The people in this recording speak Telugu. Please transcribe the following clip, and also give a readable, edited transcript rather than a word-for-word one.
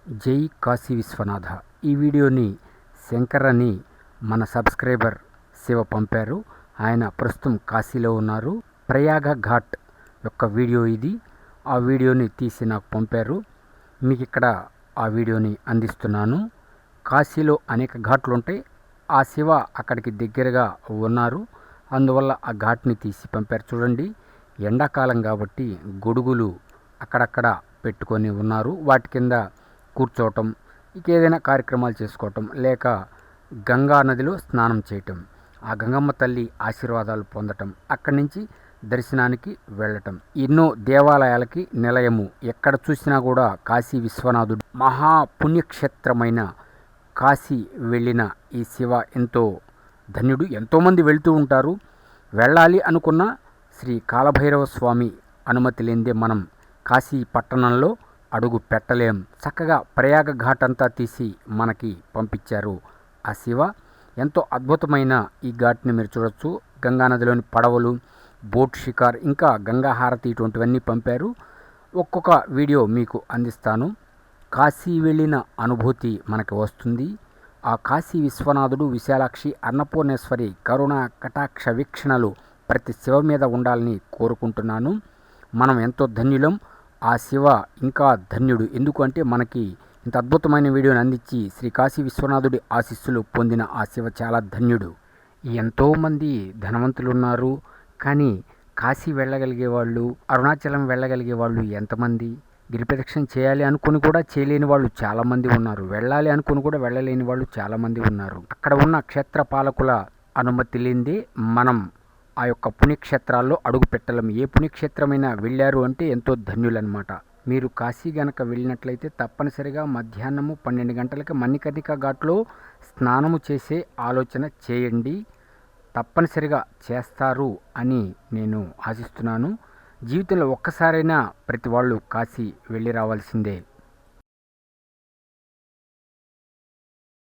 జై కాశీ విశ్వనాథ. ఈ వీడియోని శంకర్ అని మన సబ్స్క్రైబర్ శివ పంపారు. ఆయన ప్రస్తుతం కాశీలో ఉన్నారు. ప్రయాగ ఘాట్ యొక్క వీడియో ఇది. ఆ వీడియోని తీసి నాకు పంపారు. మీకు ఇక్కడ ఆ వీడియోని అందిస్తున్నాను. కాశీలో అనేక ఘాట్లు ఉంటాయి. ఆ శివ అక్కడికి దగ్గరగా ఉన్నారు. అందువల్ల ఆ ఘాట్ని తీసి పంపారు. చూడండి, ఎండాకాలం కాబట్టి గొడుగులు అక్కడక్కడ పెట్టుకొని ఉన్నారు. వాటి కింద కూర్చోవటం, ఇంకేదైనా కార్యక్రమాలు చేసుకోవటం, లేక గంగా నదిలో స్నానం చేయటం, ఆ గంగమ్మ తల్లి ఆశీర్వాదాలు పొందటం, అక్కడి నుంచి దర్శనానికి వెళ్ళటం. ఎన్నో దేవాలయాలకి నిలయము. ఎక్కడ చూసినా కూడా కాశీ విశ్వనాథుడు మహాపుణ్యక్షేత్రమైన కాశీ వెళ్ళిన ఈ శివ ఎంతో ధన్యుడు. ఎంతోమంది వెళ్తూ ఉంటారు. వెళ్ళాలి అనుకున్న శ్రీ కాలభైరవ స్వామి అనుమతి లేనిదే మనం కాశీ పట్టణంలో అడుగు పెట్టలేం. చక్కగా ప్రయాగ ఘాట్ అంతా తీసి మనకి పంపించారు ఆ శివ. ఎంతో అద్భుతమైన ఈ ఘాట్ని మీరు చూడొచ్చు. గంగానదిలోని పడవలు, బోట్ షికార్, ఇంకా గంగా హారతి, ఇటువంటివన్నీ పంపారు. ఒక్కొక్క వీడియో మీకు అందిస్తాను. కాశీ వెళ్ళిన అనుభూతి మనకి వస్తుంది. ఆ కాశీ విశ్వనాథుడు, విశాలాక్షి, అన్నపూర్ణేశ్వరి కరుణ కటాక్ష వీక్షణలు ప్రతి శివ మీద ఉండాలని కోరుకుంటున్నాను. మనం ఎంతో ధన్యులం. ఆ శివ ఇంకా ధన్యుడు. ఎందుకంటే మనకి ఇంత అద్భుతమైన వీడియోని అందించి శ్రీ కాశీ విశ్వనాథుడి ఆశీస్సులు పొందిన ఆ శివ చాలా ధన్యుడు. ఎంతోమంది ధనవంతులు ఉన్నారు, కానీ కాశీ వెళ్ళగలిగే వాళ్ళు, అరుణాచలం వెళ్ళగలిగే వాళ్ళు ఎంతమంది? గిరిప్రదక్షిణ చేయాలి అనుకుని కూడా చేయలేని వాళ్ళు చాలామంది ఉన్నారు. వెళ్ళాలి అనుకుని కూడా వెళ్ళలేని వాళ్ళు చాలామంది ఉన్నారు. అక్కడ ఉన్న క్షేత్ర పాలకుల అనుమతి లేనిదే మనం ఆ యొక్క పుణ్యక్షేత్రాల్లో అడుగు పెట్టలేము. ఏ పుణ్యక్షేత్రమైనా వెళ్ళారు అంటే ఎంతో ధన్యులన్నమాట. మీరు కాశీ గనక వెళ్ళినట్లయితే తప్పనిసరిగా మధ్యాహ్నము 12 గంటలకి మణికర్ణికా ఘాట్లో స్నానము చేసే ఆలోచన చేయండి. తప్పనిసరిగా చేస్తారు అని నేను ఆశిస్తున్నాను. జీవితంలో ఒక్కసారైనా ప్రతి వాళ్ళు కాశీ వెళ్ళి రావాల్సిందే.